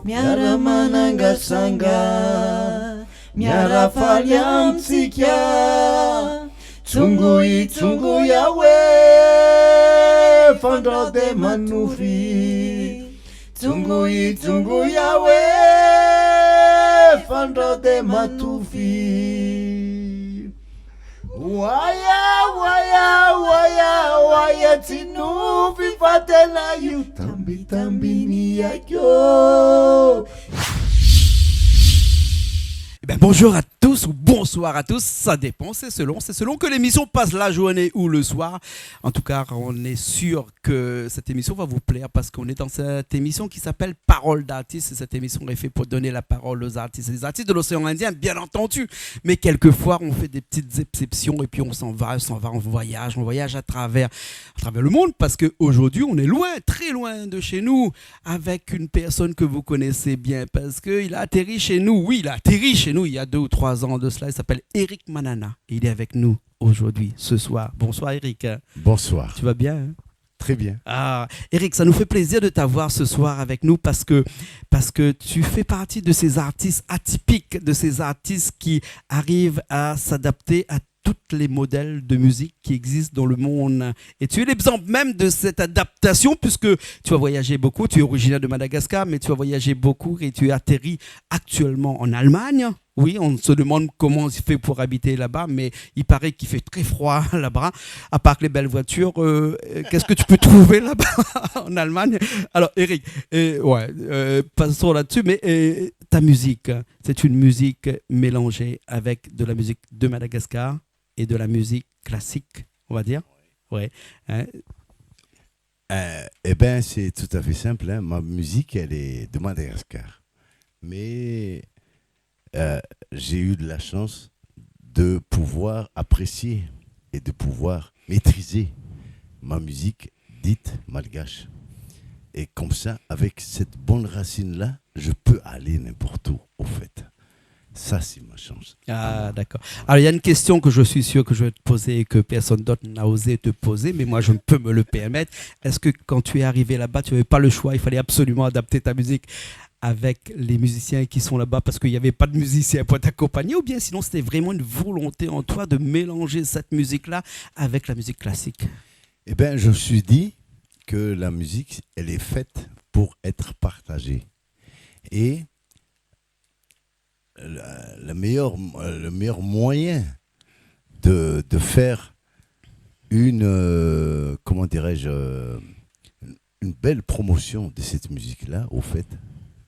Miaramanangasanga miarafaly amitsika tsongo yawe fandrao de manofy tsongo yawe fandrao de matofy waya tsinofy fatela io tambitambini akio. Bonjour à tous ou bonsoir à tous, ça dépend, c'est selon que l'émission passe la journée ou le soir. En tout cas, on est sûr que cette émission va vous plaire parce qu'on est dans cette émission qui s'appelle Parole d'artistes. Cette émission est faite pour donner la parole aux artistes, les artistes de l'océan Indien, bien entendu. Mais quelquefois, on fait des petites exceptions et puis on s'en va, on voyage à travers le monde parce qu'aujourd'hui, on est loin, très loin de chez nous avec une personne que vous connaissez bien parce qu'il a atterri chez nous. Oui, il a atterri chez nous il y a 2 ou 3 ans de cela. Il s'appelle Eric Manana. Il est avec nous aujourd'hui, ce soir. Bonsoir Eric. Bonsoir. Tu vas bien hein? Très bien. Ah, Eric, ça nous fait plaisir de t'avoir ce soir avec nous parce que tu fais partie de ces artistes atypiques, de ces artistes qui arrivent à s'adapter à tous les modèles de musique qui existent dans le monde. Et tu es l'exemple même de cette adaptation puisque tu as voyagé beaucoup, tu es originaire de Madagascar, mais tu as voyagé beaucoup et tu es atterri actuellement en Allemagne. Oui, on se demande comment il fait pour habiter là-bas, mais il paraît qu'il fait très froid là-bas, à part que les belles voitures. Qu'est-ce que tu peux trouver là-bas en Allemagne? Alors, Eric, passons là-dessus, mais ta musique, c'est une musique mélangée avec de la musique de Madagascar et de la musique classique, on va dire. Ouais. Hein? C'est tout à fait simple. Hein. Ma musique, elle est de Madagascar. Mais j'ai eu de la chance de pouvoir apprécier et de pouvoir maîtriser ma musique dite malgache. Et comme ça, avec cette bonne racine-là, je peux aller n'importe où, au fait. Ça, c'est ma chance. Ah, d'accord. Alors, il y a une question que je suis sûr que je vais te poser et que personne d'autre n'a osé te poser, mais moi, je ne peux me le permettre. Est-ce que quand tu es arrivé là-bas, tu n'avais pas le choix, il fallait absolument adapter ta musique avec les musiciens qui sont là-bas parce qu'il n'y avait pas de musiciens pour t'accompagner, ou bien sinon, c'était vraiment une volonté en toi de mélanger cette musique-là avec la musique classique? Je me suis dit que la musique, elle est faite pour être partagée. Et le meilleur moyen de faire une belle promotion de cette musique-là, au fait,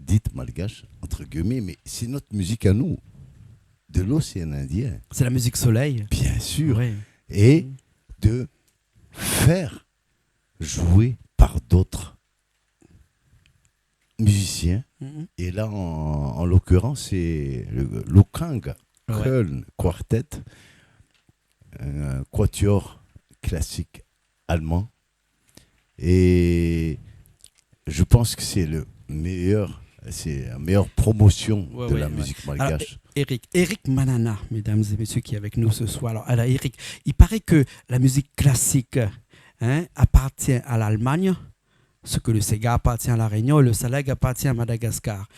dite malgache, entre guillemets, mais c'est notre musique à nous, de l'océan Indien. C'est la musique soleil. Bien sûr. Oui. Et de faire jouer par d'autres musiciens. Et là, en l'occurrence, c'est le Lukang Köln Quartet, un quatuor classique allemand. Et je pense que c'est la meilleure promotion de la musique malgache. Alors, Eric Manana, mesdames et messieurs qui est avec nous ce soir. Alors Eric, il paraît que la musique classique appartient à l'Allemagne, ce que le Sega appartient à la Réunion et le Saleg appartient à Madagascar.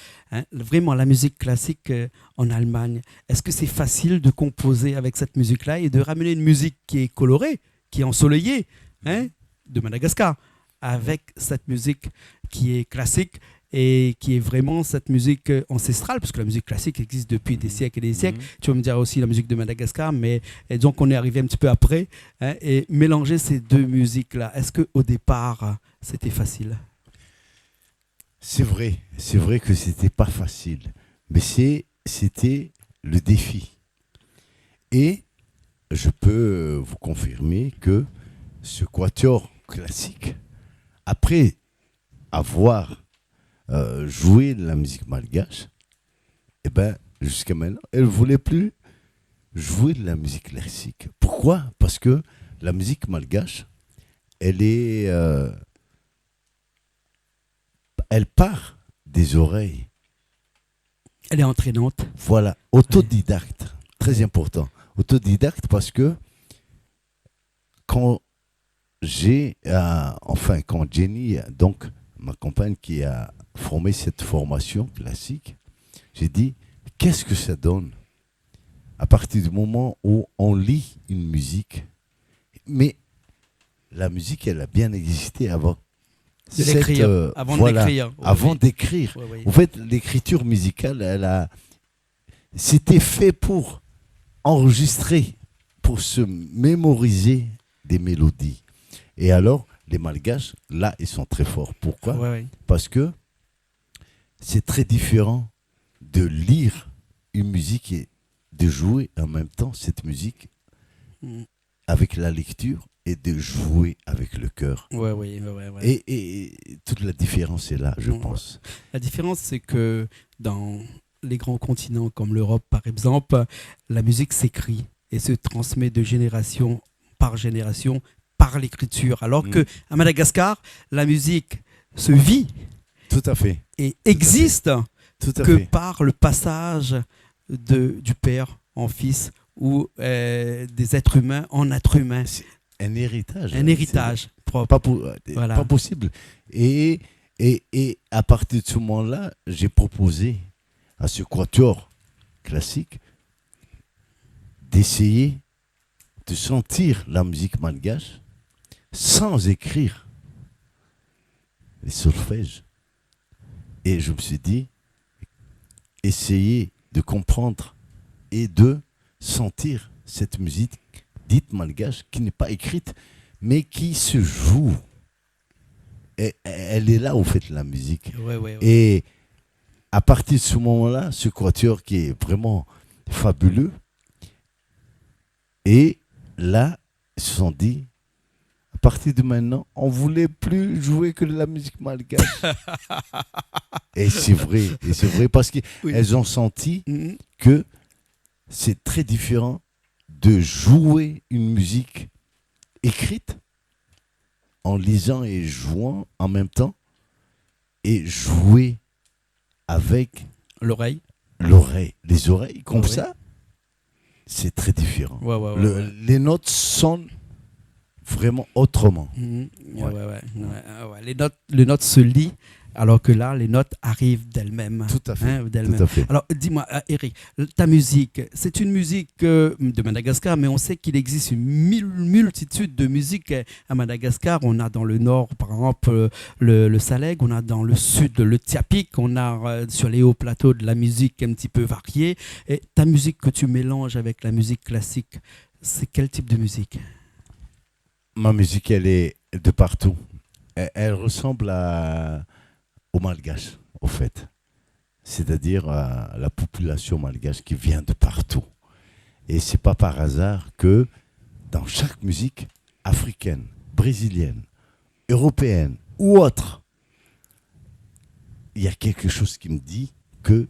Vraiment, la musique classique en Allemagne, est-ce que c'est facile de composer avec cette musique-là et de ramener une musique qui est colorée, qui est ensoleillée, de Madagascar, avec cette musique qui est classique et qui est vraiment cette musique ancestrale, parce que la musique classique existe depuis des siècles et des siècles. Tu vas me dire aussi la musique de Madagascar, mais donc on est arrivé un petit peu après, et mélanger ces deux musiques-là, est-ce qu'au départ, c'était facile? C'est vrai que c'était pas facile, mais c'était le défi. Et je peux vous confirmer que ce quatuor classique, après avoir joué de la musique malgache, jusqu'à maintenant, elle ne voulait plus jouer de la musique classique. Pourquoi? Parce que la musique malgache, elle part des oreilles. Elle est entraînante. Voilà, autodidacte, très important. Autodidacte parce que quand quand Jenny, donc ma compagne qui a formé cette formation classique, j'ai dit, qu'est-ce que ça donne à partir du moment où on lit une musique, mais la musique, elle a bien existé avant. De l'écrire, avant de l'écrire. Oui, avant oui. d'écrire. Oui, oui. En fait, l'écriture musicale, c'était fait pour enregistrer, pour se mémoriser des mélodies. Et alors, les Malgaches, là, ils sont très forts. Pourquoi ? Ouais, ouais. Parce que c'est très différent de lire une musique et de jouer en même temps cette musique Mm. avec la lecture et de jouer avec le cœur. Ouais, ouais, ouais, ouais. Et toute la différence est là, je Ouais. pense. La différence, c'est que dans les grands continents comme l'Europe, par exemple, la musique s'écrit et se transmet de génération par l'écriture. Alors que à Madagascar, la musique se vit Tout à fait. et existe Tout à que fait. par le passage du père en fils ou des êtres humains en êtres humains. C'est un héritage. Un héritage C'est propre. pas possible. Et à partir de ce moment-là, j'ai proposé à ce quatuor classique d'essayer de sentir la musique malgache sans écrire les solfèges. Et je me suis dit, essayer de comprendre et de sentir cette musique dite malgache qui n'est pas écrite, mais qui se joue. Et elle est là, au fait, la musique. Ouais, ouais, ouais. Et à partir de ce moment-là, ce quatuor qui est vraiment fabuleux, et là, ils se sont dit, à partir de maintenant, on ne voulait plus jouer que de la musique malgache. Et c'est vrai parce qu'elles Oui. ont senti Mhm. que c'est très différent de jouer une musique écrite en lisant et jouant en même temps et jouer avec L'oreille. l'oreille. Les oreilles comme Ouais. ça, c'est très différent. Ouais, ouais, ouais, ouais. Les notes sonnent vraiment autrement. Mhm. Ouais, Ouais. ouais, ouais. Ouais. Les notes se lient, alors que là, les notes arrivent d'elles-mêmes. Tout à fait. Hein, d'elles-mêmes. Tout à fait. Alors, dis-moi, Eric, ta musique, c'est une musique de Madagascar, mais on sait qu'il existe une multitude de musiques à Madagascar. On a dans le nord, par exemple, le Saleg, on a dans le sud le Tiapik, on a sur les hauts plateaux de la musique un petit peu variée. Et ta musique que tu mélanges avec la musique classique, c'est quel type de musique ? Ma musique, elle est de partout. Elle ressemble au malgache, au fait. C'est-à-dire à la population malgache qui vient de partout. Et c'est pas par hasard que dans chaque musique africaine, brésilienne, européenne ou autre, il y a quelque chose qui me dit que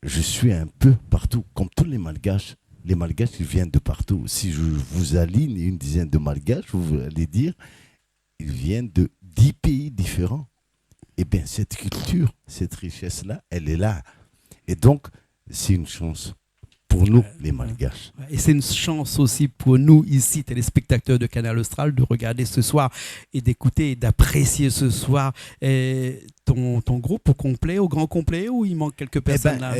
je suis un peu partout, comme tous les malgaches. Les malgaches, ils viennent de partout. Si je vous aligne une dizaine de malgaches, vous allez dire, ils viennent de 10 pays différents. Eh bien, cette culture, cette richesse-là, elle est là. Et donc, c'est une chance pour nous, les malgaches. Et c'est une chance aussi pour nous, ici, téléspectateurs de Canal Austral, de regarder ce soir et d'écouter et d'apprécier ce soir ton groupe au complet, au grand complet, ou il manque quelques personnes là?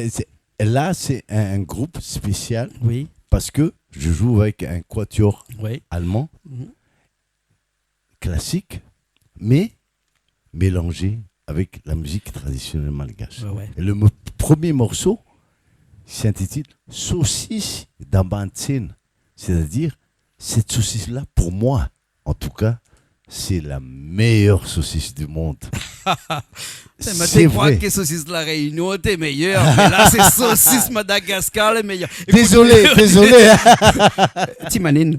Là, c'est un groupe spécial Oui, parce que je joue avec un quatuor oui. allemand, Mhm. classique, mais mélangé avec la musique traditionnelle malgache. Ouais, ouais. Et le premier morceau s'intitule Saucisse d'Ambantine, c'est-à-dire cette saucisse-là, pour moi, en tout cas, c'est la meilleure saucisse du monde. C'est vrai que saucisse de la Réunion était meilleure, mais là c'est saucisse Madagascar le meilleur. Désolé. Timanine.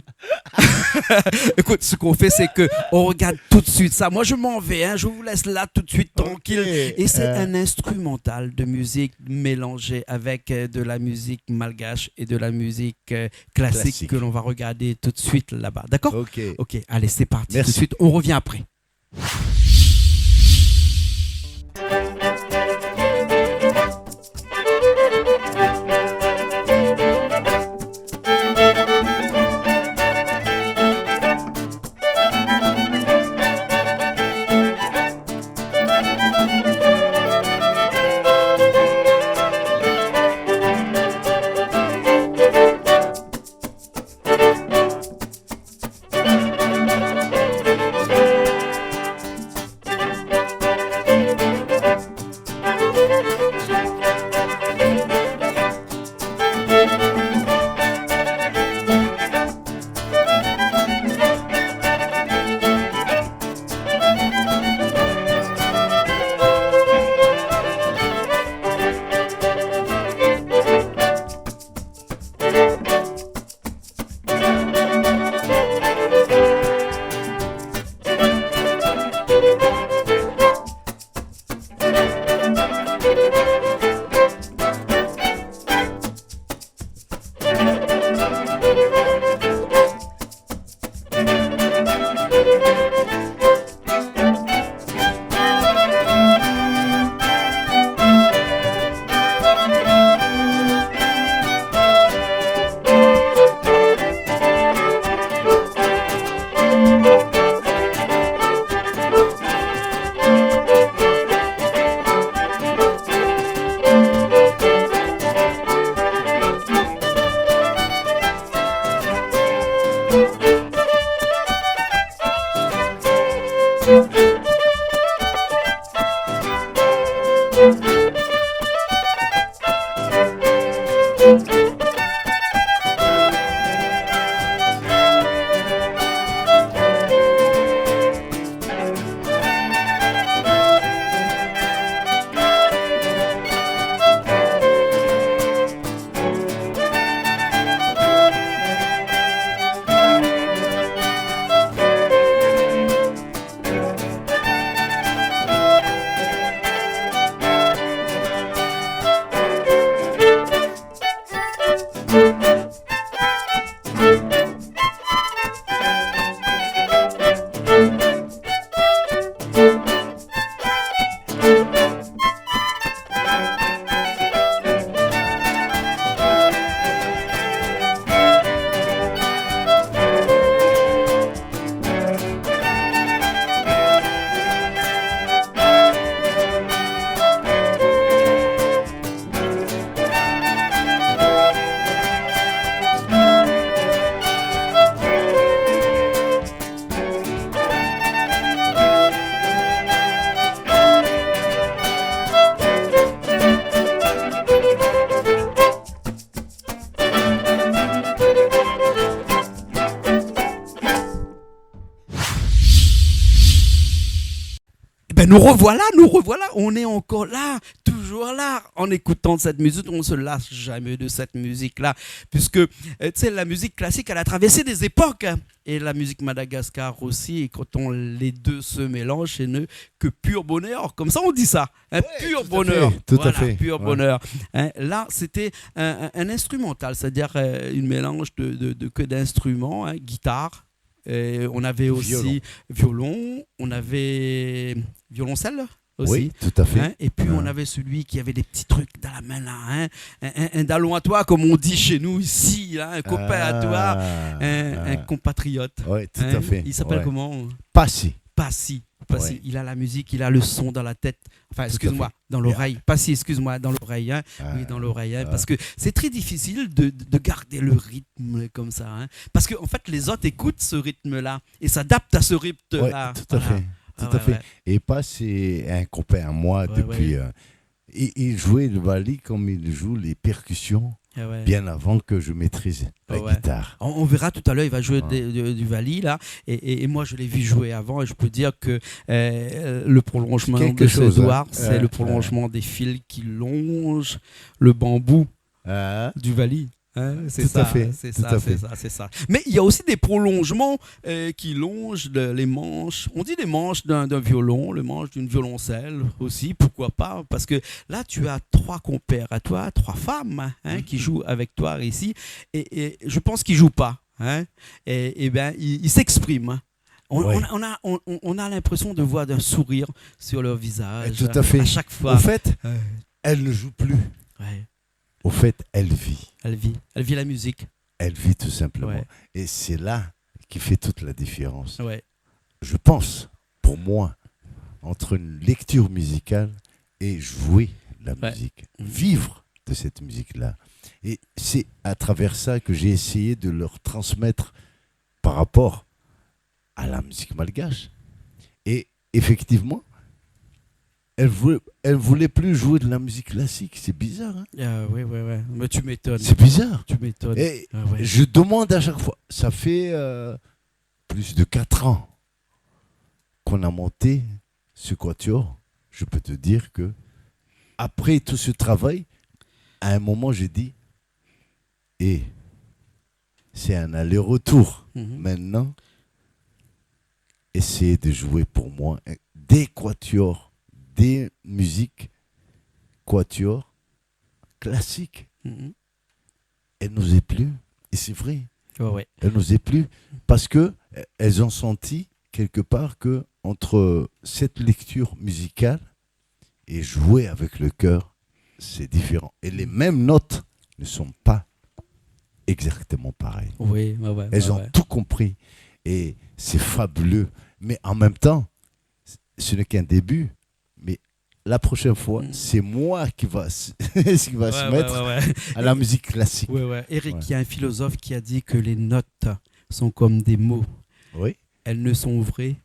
Écoute, ce qu'on fait, c'est que on regarde tout de suite ça. Moi, je m'en vais, hein, je vous laisse là tout de suite tranquille. Okay. Et c'est un instrumental de musique mélangé avec de la musique malgache et de la musique classique que l'on va regarder tout de suite là-bas. D'accord ? Ok, allez, c'est parti. Merci. Tout de suite, on revient après. nous revoilà, on est encore là, toujours là, en écoutant cette musique, on ne se lasse jamais de cette musique-là, puisque, tu sais, la musique classique, elle a traversé des époques, hein, et la musique Madagascar aussi, et quand les deux se mélangent, c'est que pur bonheur, comme ça on dit ça, hein, Ouais, pur tout à bonheur, fait, tout à voilà, fait, pur ouais. bonheur. Hein, là, c'était un instrumental, c'est-à-dire une mélange de que d'instruments, hein, guitare. Et on avait aussi violon, on avait violoncelle aussi. Oui, tout à fait. Hein, et puis on avait celui qui avait des petits trucs dans la main là, hein, un dallon à toi comme on dit chez nous ici, là, un copain à toi, un compatriote. Oui, tout Hein. à fait. Il s'appelle Ouais. comment? Passy. Passy. Ouais. Il a la musique, il a le son dans la tête. Enfin, Tout à excuse-moi, fait. dans l'oreille. Passy, excuse-moi, dans l'oreille. Hein. Oui, dans l'oreille. Hein, parce que c'est très difficile de garder le rythme comme ça. Hein. Parce qu'en fait, les autres écoutent ce rythme-là et s'adaptent à ce Ouais, rythme-là. tout à Voilà. fait. Tout Ah à fait. ouais. Et Passy, c'est un copain à moi Ouais, depuis. ouais. Il jouait le Wally comme il joue les percussions Ah ouais. bien avant que je maîtrise la Ouais. guitare. On verra tout à l'heure, il va jouer Ouais. du Wally là, et moi je l'ai vu jouer avant, et je peux dire que le prolongement Quelque de chose, ce doigt, hein. c'est le prolongement des fils qui longent le bambou Ah, du Wally. Hein, c'est Tout ça, à fait, c'est tout ça, à c'est fait. ça, c'est ça. Mais il y a aussi des prolongements qui longent les manches. On dit les manches d'un violon, le manche d'une violoncelle aussi, pourquoi pas? Parce que là, tu as 3 compères à toi, 3 femmes hein, qui jouent avec toi ici, et je pense qu'ils jouent pas. Hein, et ben, ils s'expriment. Ouais. On a l'impression de voir d'un sourire sur leur visage. Tout à fait. À chaque fois. Au fait, Ouais. elle ne joue plus. Ouais. Au fait, elle vit. Elle vit la musique. Elle vit tout simplement. Ouais. Et c'est là qui fait toute la différence. Ouais. Je pense, pour moi, entre une lecture musicale et jouer la Ouais. musique, vivre de cette musique-là. Et c'est à travers ça que j'ai essayé de leur transmettre par rapport à la musique malgache. Et effectivement, elle voulait plus jouer de la musique classique. C'est bizarre, hein? Oui. Mais tu m'étonnes. C'est bizarre. Tu m'étonnes. Et Ah ouais. je demande à chaque fois. Ça fait plus de 4 ans qu'on a monté ce quatuor. Je peux te dire que après tout ce travail, à un moment, j'ai dit, c'est un aller-retour. Mhm. Maintenant, essayez de jouer pour moi des quatuors, des musiques quatuors classiques. Mhm. Elles n'osaient plus. Et c'est vrai. Ouais. Elles n'osaient plus parce que elles ont senti quelque part que entre cette lecture musicale et jouer avec le cœur, c'est différent. Et les mêmes notes ne sont pas exactement pareilles. Oui, Elles ont tout compris et c'est fabuleux. Mais en même temps, ce n'est qu'un début. Mais la prochaine fois, c'est moi qui va se mettre à la musique classique. Ouais. Eric, Ouais. il y a un philosophe qui a dit que les notes sont comme des mots. Oui. Elles ne sont vraies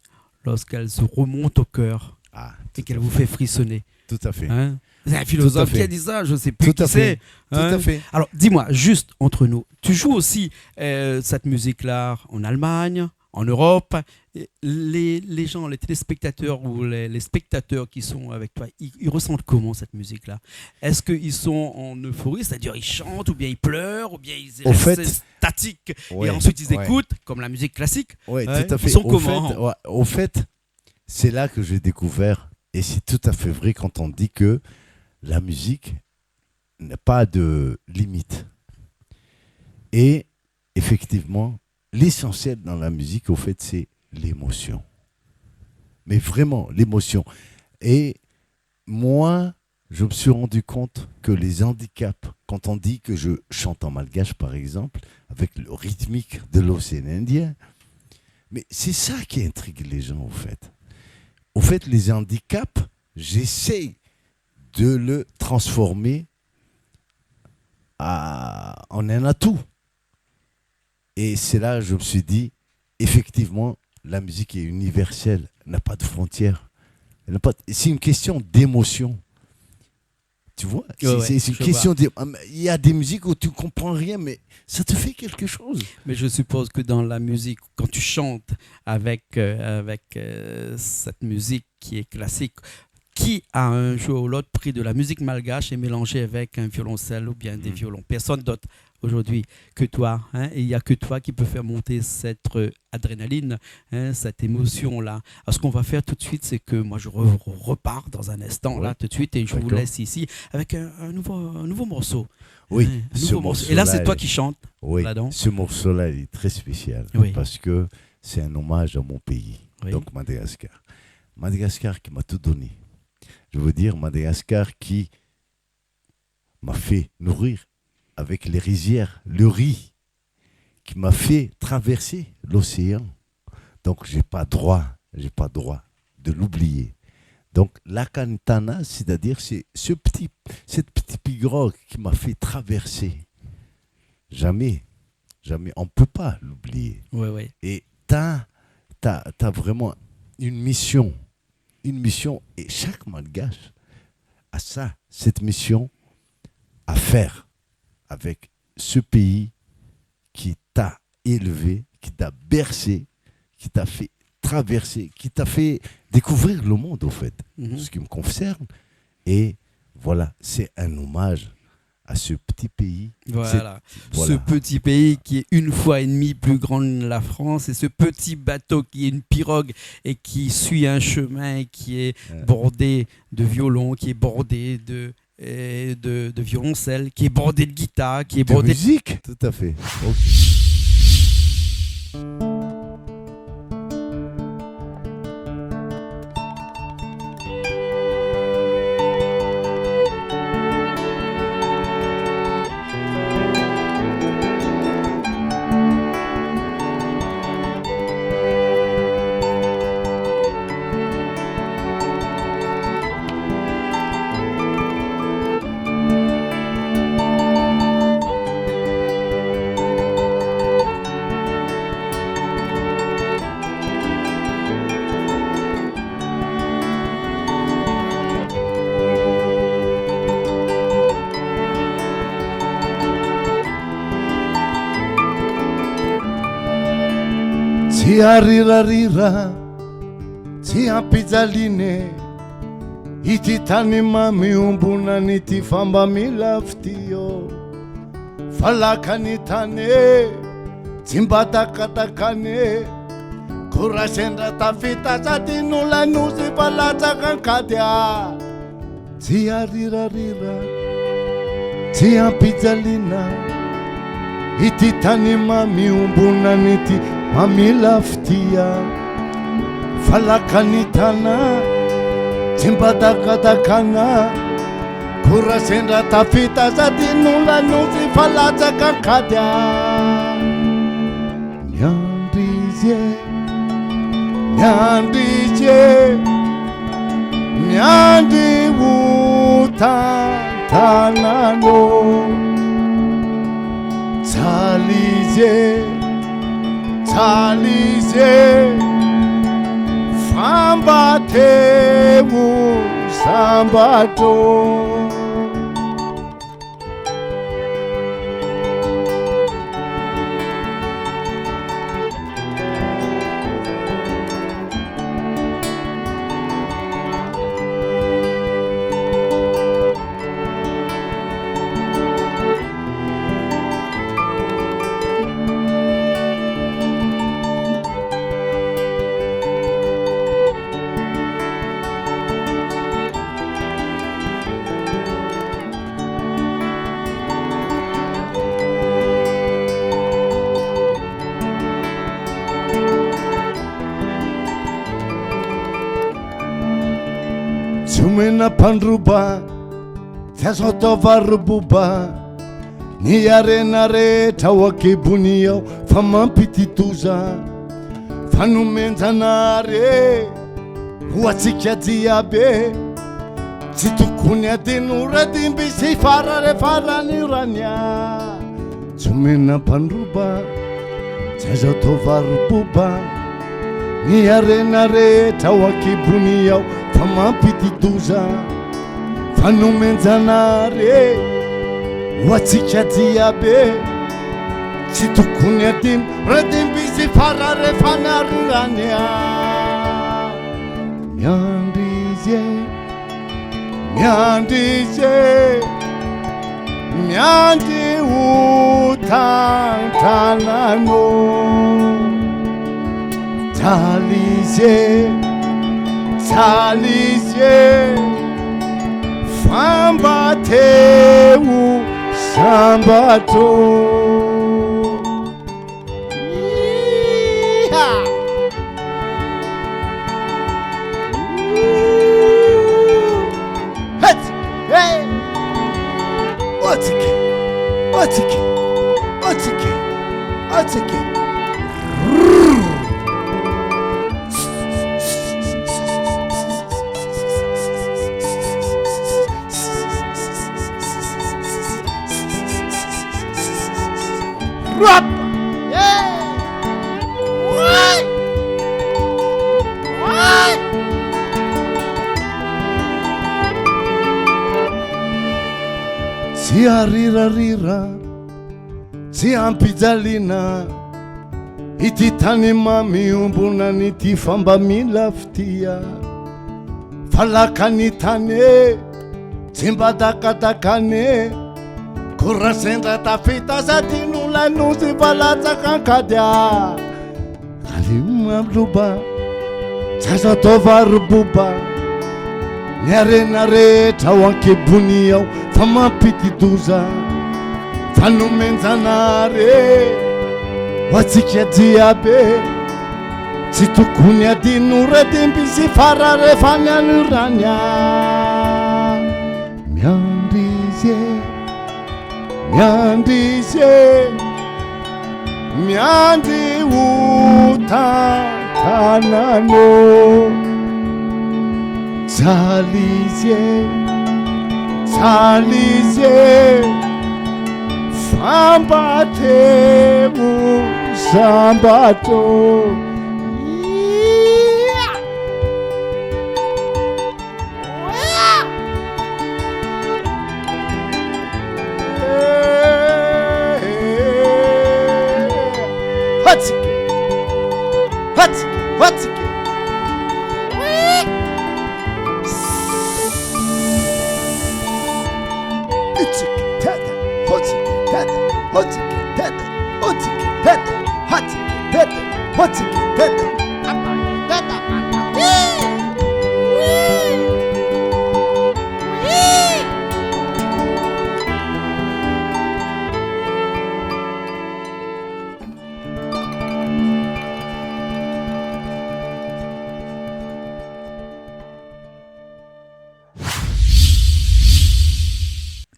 lorsqu'elles se remontent au cœur Ah, et qu'elles vous fait frissonner. tout à fait. Hein, c'est un philosophe fait. qui a dit ça, je ne sais plus Tout à qui c'est. fait. Tout à fait. Alors, dis-moi, juste entre nous, tu joues aussi cette musique-là en Allemagne, en Europe. Et les gens, les téléspectateurs ou les spectateurs qui sont avec toi, ils ressentent comment cette musique-là? Est-ce qu'ils sont en euphorie, c'est-à-dire ils chantent, ou bien ils pleurent, ou bien ils Au restent fait, statiques, ouais, et ensuite ils ouais. écoutent, comme la musique classique? Oui, Ouais. tout à fait. Ils sont Au comment? fait, au fait, c'est là que j'ai découvert, et c'est tout à fait vrai quand on dit que la musique n'a pas de limite. Et effectivement, l'essentiel dans la musique, au fait, c'est l'émotion. Mais vraiment, l'émotion. Et moi, je me suis rendu compte que les handicaps, quand on dit que je chante en malgache, par exemple, avec le rythmique de l'océan Indien, mais c'est ça qui intrigue les gens, au fait. Au fait, les handicaps, j'essaie de le transformer en un atout. Et c'est là que je me suis dit, effectivement, la musique est universelle, elle n'a pas de frontières. C'est une question d'émotion. Tu vois, Ouais, c'est une je question de... Il y a des musiques où tu comprends rien, mais ça te fait quelque chose. Mais je suppose que dans la musique, quand tu chantes avec cette musique qui est classique, qui a un jour ou l'autre pris de la musique malgache et mélangé avec un violoncelle ou bien des violons? Personne d'autre aujourd'hui que toi. Hein, et il n'y a que toi qui peux faire monter cette adrénaline, hein, cette émotion-là. Alors, ce qu'on va faire tout de suite, c'est que moi, je repars dans un instant, là, tout de suite, et je vous laisse ici avec un nouveau morceau. Oui, Hein, un ce nouveau morceau. Et là, c'est toi qui chantes. Oui, là-dedans. ce morceau-là, il est très spécial Oui. parce que c'est un hommage à mon pays, Oui. donc Madagascar. Madagascar qui m'a tout donné. Je veux dire, Madagascar qui m'a fait nourrir avec les rizières, le riz, qui m'a fait traverser l'océan. Donc, j'ai pas droit de l'oublier. Donc, la Kantana, c'est-à-dire, c'est cette petite pirogue qui m'a fait traverser. Jamais, on ne peut pas l'oublier. Oui, oui. Et t'as vraiment une mission, et chaque Malgache a cette mission à faire avec ce pays qui t'a élevé, qui t'a bercé, qui t'a fait traverser, qui t'a fait découvrir le monde, au fait, Mhm. ce qui me concerne. Et voilà, c'est un hommage à ce petit pays. Voilà. Voilà. Ce petit pays qui est une fois et demie plus grand que la France, et ce petit bateau qui est une pirogue et qui suit un chemin et qui est bordé de violons, qui est bordé de violoncelle, qui est bordé de guitare, qui est De bordé musique, tout à fait. Ok. Tia rira, tia pizzaline, iti tani mami umbuna niti famba milaftio, falakani tane, timbata katakane, kurasenda tafita satinula nusi palata kankadia. Tia rira, tia pizzalina, iti tani mami umbuna niti Mami laftia, falakanitana, timbadakatakana, kurasenda tafita zadinula nusi falaza kakadya. Nyandije, nyandi wutantanano, Talize, famba tewu sambato. Tumena pandruba, tasotova rububa, ni arenare tawaki bunio, famampitituza, fanumenzanare, huatsikiaziabe, situkunya dinura dimbi si farani ranya. Tumena pandruba, tasotova rububa, ni arenare tawaki bunio, Fama pitituza, fanomenzanare hoatsika jiabe tsy tokony adino radimbizy farare fanarirania miandrizy miandry hotantanano talize famba teo sambato Otike. Rap! Yeah! Why? Si rira si ampijaliana ity tany mamiombona n'ity famba mila fitia falakany tane tsy mbadakadakane korra sendra tafita sady nolanozy valatsakankadya alimamloba zaza tova roboba ny arena rehetra ao ankebony ao fa mampitidoza fanomenzanare hoatsika jiabe tsy tokony adino radimby sy farare fananirania miandry hotantanano tsalize famba teo sambato Hotsike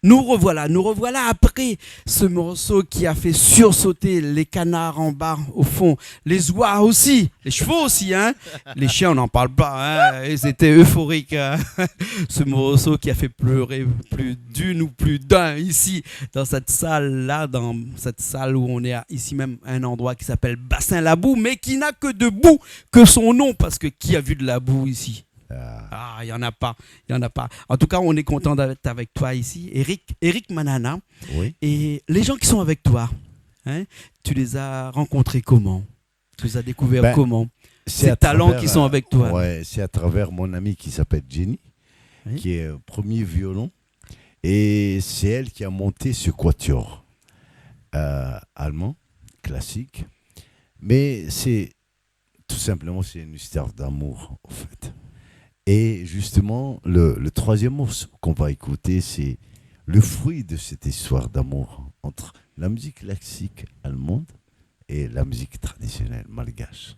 Nous revoilà après ce morceau qui a fait sursauter les canards en bas au fond, les oies aussi, les chevaux aussi, hein. Les chiens on n'en parle pas, hein. Ils étaient euphoriques, hein. Ce morceau qui a fait pleurer plus d'une ou plus d'un ici dans cette salle-là, dans cette salle où on est ici même un endroit qui s'appelle Bassin la Boue, mais qui n'a que de boue que son nom, parce que qui a vu de la boue ici? Il n'y en a pas. En tout cas, on est content d'être avec toi ici, Eric Manana. Oui. Et les gens qui sont avec toi, hein, tu les as rencontrés comment? Tu les as découverts comment? Ces talents qui sont avec toi. Ouais, c'est à travers mon amie qui s'appelle Jenny, oui, qui est premier violon. Et c'est elle qui a monté ce quatuor allemand, classique. Mais c'est tout simplement, c'est une histoire d'amour, en fait. Et justement, le troisième morceau qu'on va écouter, c'est le fruit de cette histoire d'amour entre la musique classique allemande et la musique traditionnelle malgache.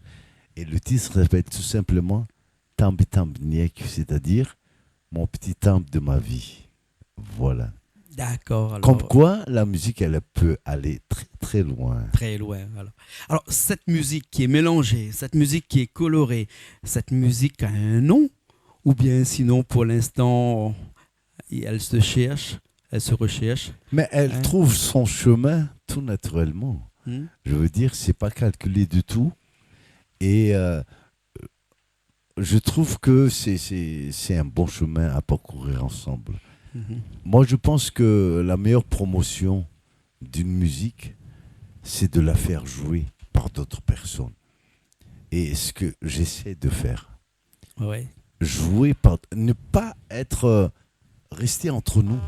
Et le titre s'appelle tout simplement Tambi Tambniek, c'est-à-dire mon petit temple de ma vie. Voilà. D'accord. Alors, comme quoi, la musique, elle peut aller très, très loin. Très loin. Alors, cette musique qui est mélangée, cette musique qui est colorée, cette musique a un nom? Ou bien sinon, pour l'instant, elle se cherche, elle se recherche. Mais elle trouve son chemin tout naturellement. Je veux dire, c'est pas calculé du tout. Et je trouve que c'est un bon chemin à parcourir ensemble. Mhm. Moi, je pense que la meilleure promotion d'une musique, c'est de la faire jouer par d'autres personnes. Et ce que j'essaie de faire, Ouais. jouer par... Ne pas être... rester entre nous.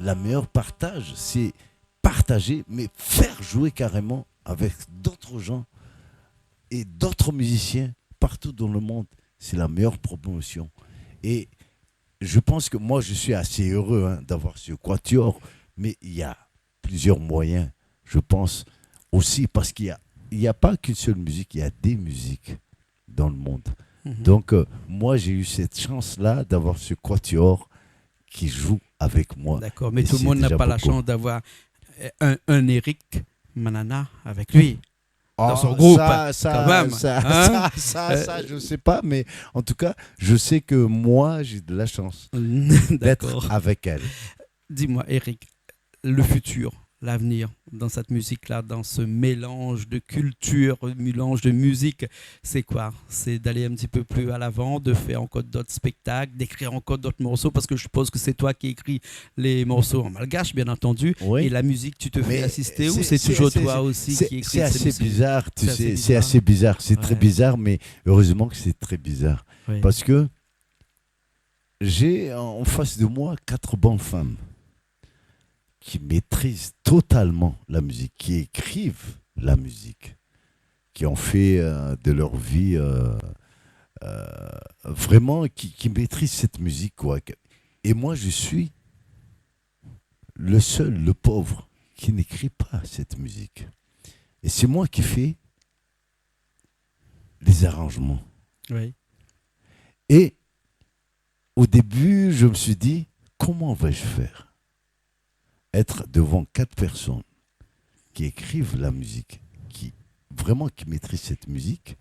La meilleure partage, c'est partager, mais faire jouer carrément avec d'autres gens et d'autres musiciens partout dans le monde. C'est la meilleure promotion. Et je pense que moi, je suis assez heureux d'avoir ce quatuor, mais il y a plusieurs moyens, je pense, aussi, parce il y a pas qu'une seule musique, il y a des musiques dans le monde. Mhm. Donc, moi, j'ai eu cette chance-là d'avoir ce quatuor qui joue avec moi. D'accord, mais Et tout le c'est monde n'a déjà pas la beaucoup. chance d'avoir un Eric Manana avec lui. Dans Ah, son groupe, ça, quand même, hein? ça, je ne sais pas, mais en tout cas, je sais que moi, j'ai de la chance D'accord. d'être avec elle. Dis-moi, Eric, le futur, l'avenir dans cette musique-là, dans ce mélange de culture, mélange de musique, c'est quoi? C'est d'aller un petit peu plus à l'avant, de faire encore d'autres spectacles, d'écrire encore d'autres morceaux, parce que je suppose que c'est toi qui écris les morceaux en malgache, bien entendu, Oui. et la musique, tu te fais Mais assister ou c'est- c'est toujours c'est- toi aussi C'est qui écris c'est ces assez musiques? bizarre, tu C'est assez sais, c'est bizarre. assez bizarre, c'est très Ouais. bizarre, mais heureusement que c'est très bizarre. Oui. Parce que j'ai en face de moi 4 bonnes femmes qui maîtrisent totalement la musique, qui écrivent la musique, qui ont fait de leur vie vraiment, qui maîtrisent cette musique, quoi. Et moi, je suis le seul, le pauvre, qui n'écrit pas cette musique. Et c'est moi qui fais les arrangements. Oui. Et au début, je me suis dit, comment vais-je faire? Être devant 4 personnes qui écrivent la musique, qui maîtrisent cette musique,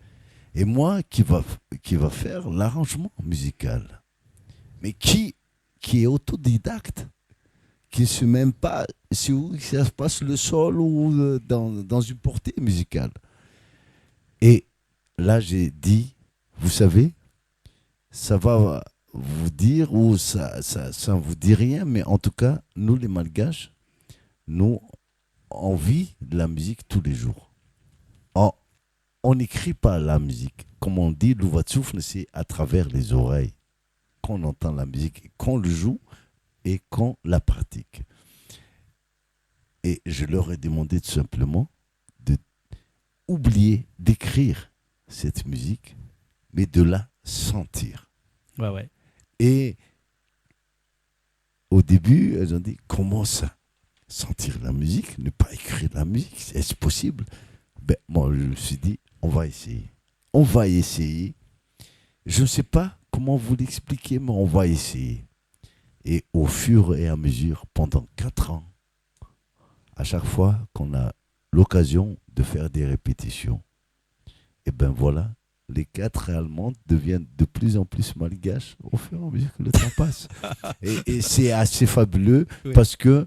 et moi qui va faire l'arrangement musical. Mais qui est autodidacte, qui ne sait même pas c'est où ça se passe le sol ou dans une portée musicale. Et là, j'ai dit, vous savez, ça va vous dire, ou ça ne vous dit rien, mais en tout cas, nous les Malgaches, nous, on vit de la musique tous les jours. On n'écrit pas la musique. Comme on dit, l'ouvatsoufne, c'est à travers les oreilles qu'on entend la musique, qu'on le joue et qu'on la pratique. Et je leur ai demandé tout simplement d'oublier d'écrire cette musique, mais de la sentir. Ouais, ouais. Et au début, elles ont dit, comment ça? Sentir la musique, ne pas écrire la musique, est-ce possible? Moi, je me suis dit, on va essayer. On va essayer. Je ne sais pas comment vous l'expliquer, mais on va essayer. Et au fur et à mesure, pendant 4 ans, à chaque fois qu'on a l'occasion de faire des répétitions, et ben voilà, les 4 Allemandes deviennent de plus en plus malgaches au fur et à mesure que le temps passe. Et c'est assez fabuleux, Oui. parce que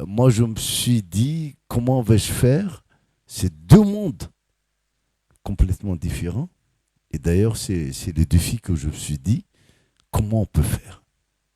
moi, je me suis dit, comment vais-je faire? C'est 2 mondes complètement différents. Et d'ailleurs, c'est le défi que je me suis dit, comment on peut faire?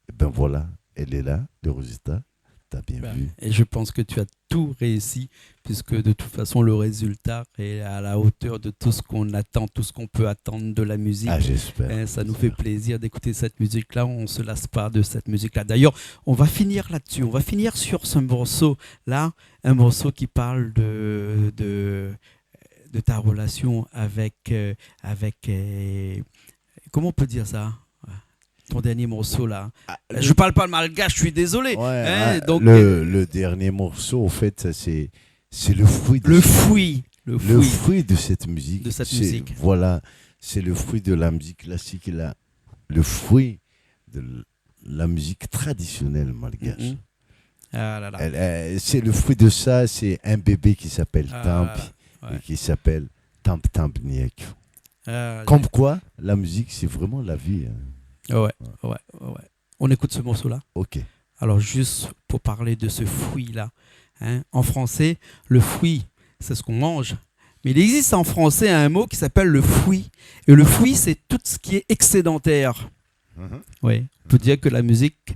Et ben voilà, elle est là, le résultat. Tu as bien vu. Et je pense que tu as tout réussi, puisque de toute façon, le résultat est à la hauteur de tout ce qu'on attend, tout ce qu'on peut attendre de la musique. Ah, j'espère. Ça nous fait plaisir d'écouter cette musique-là. On ne se lasse pas de cette musique-là. D'ailleurs, on va finir là-dessus. On va finir sur ce morceau-là, un morceau qui parle de ta relation avec comment on peut dire ça? Ton dernier morceau là. Je parle pas le malgache, je suis désolé. Ouais, donc le dernier morceau, en fait, c'est le fruit de le fruit de cette musique. de cette musique. Voilà, c'est le fruit de la musique classique, le fruit de la musique traditionnelle malgache. Mhm. Ah là là. C'est le fruit de ça, c'est un bébé qui s'appelle Tamp, ouais. et qui s'appelle Tamp Tamp Niek. Ah, Comme quoi, la musique, c'est vraiment la vie. ouais. On écoute ce morceau-là. Ok. Alors, juste pour parler de ce fruit-là. En français, le fruit, c'est ce qu'on mange. Mais il existe en français un mot qui s'appelle le fruit. Et le fruit, c'est tout ce qui est excédentaire. Mhm. Oui, on peut dire que la musique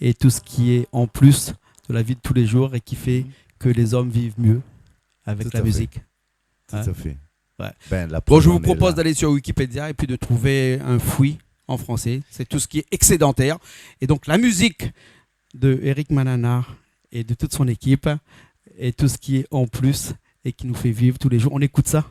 est tout ce qui est en plus de la vie de tous les jours et qui fait que les hommes vivent mieux avec Tout la à fait. musique. Tout Hein? à fait. Ouais. Ben, la Bon, je preuve vous en est propose là. d'aller sur Wikipédia et puis de trouver un fruit en français. C'est tout ce qui est excédentaire. Et donc la musique de Eric Mananar et de toute son équipe est tout ce qui est en plus et qui nous fait vivre tous les jours. On écoute ça.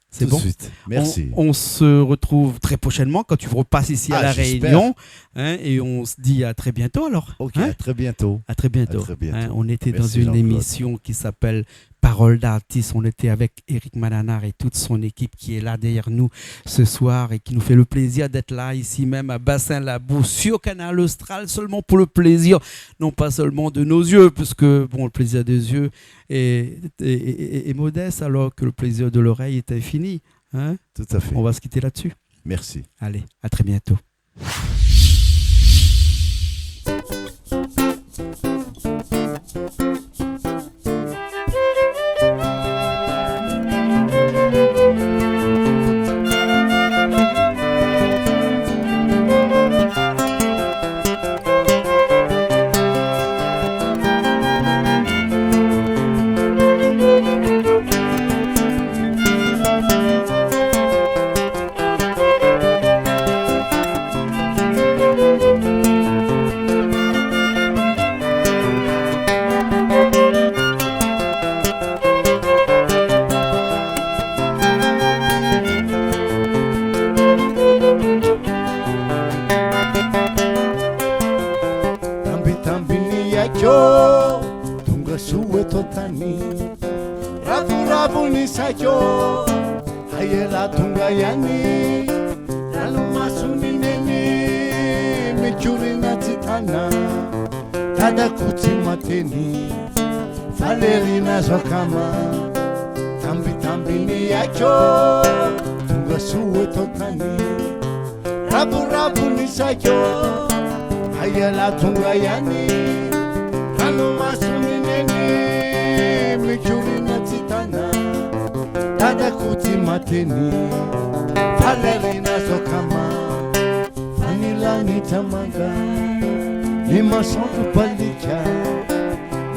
C'est Tout bon. de suite. Merci. On se retrouve très prochainement quand tu repasses ici à Ah, La j'espère. Réunion. Hein, et on se dit à très bientôt alors. Ok, Hein? à très bientôt. À très bientôt. À très bientôt. Hein, on était Merci, dans une Jean-Claude. émission qui s'appelle Paroles d'artistes. On était avec Eric Mananar et toute son équipe qui est là derrière nous ce soir et qui nous fait le plaisir d'être là ici même à Bassin-Labou sur Canal Austral seulement pour le plaisir, non pas seulement de nos yeux, puisque bon, le plaisir des yeux est modeste alors que le plaisir de l'oreille est infini. Hein? Tout à fait. On va se quitter là-dessus. Merci. Allez, à très bientôt. Tambi yakyo tunga suwe totani rabu ni sakyo hayela tunga yani nalumasuni neni michuri na titana tada kuti mateni faleri na zokama tambi ni yakyo tunga suwe totani rabu ni sakyo Ayala tunga yani Kano masumi nene Mikuri na titana Tada kuti mateni Valeri na zokama Vanilla ni tamanga Lima sontu palika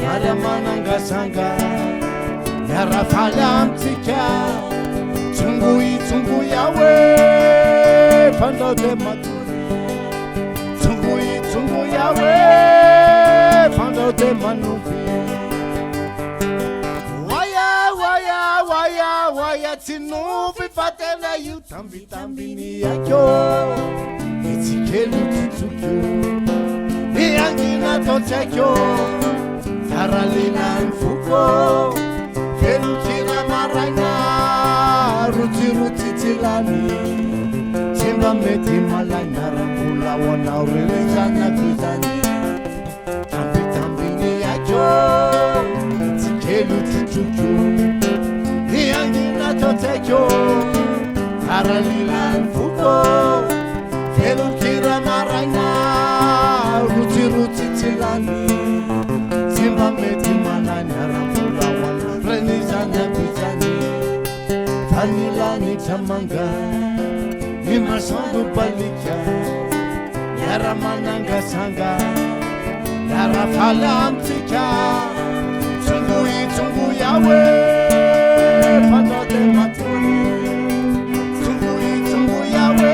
Yara mananga sanga Yara fala amtika Tungu yawe Pando de maturi Tungu yawe Fando de manuvi Waya Tinuvi fatela you Tambi ni yakyo Itikelu tutukyo Niangina totekyo Taralina mfuko Felukina marana Ruti tilani Timba meti malana Rambula wana urelezana kuzani Tambi ni yakyo Itikelu tutukyo Niangina totekyo Taralina mfuko Felukina marana Ruti tilani Timba meti malana Rambula wana urelezana kuzani Vanilla ni tamanga Ima sondu balika Yara mananga sanga Yara fala amtika Tungu yawe Pano de maturi Tungu yawe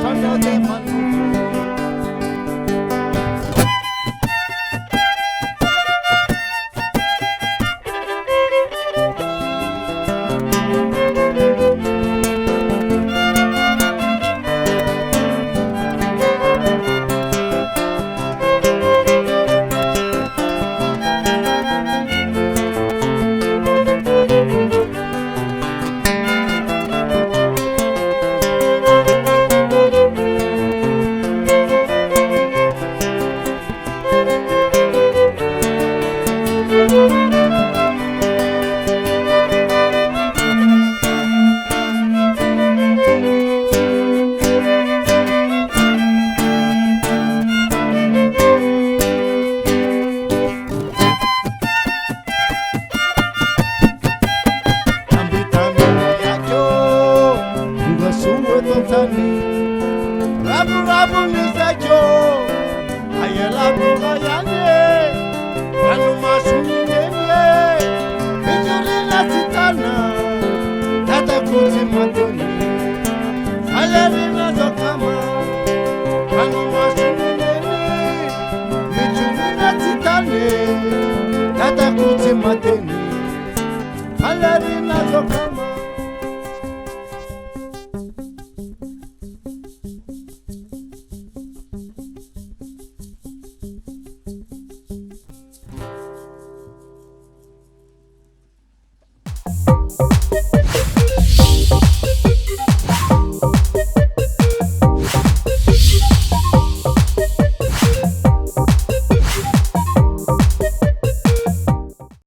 Pano de maturi kuti mateni malari nazokama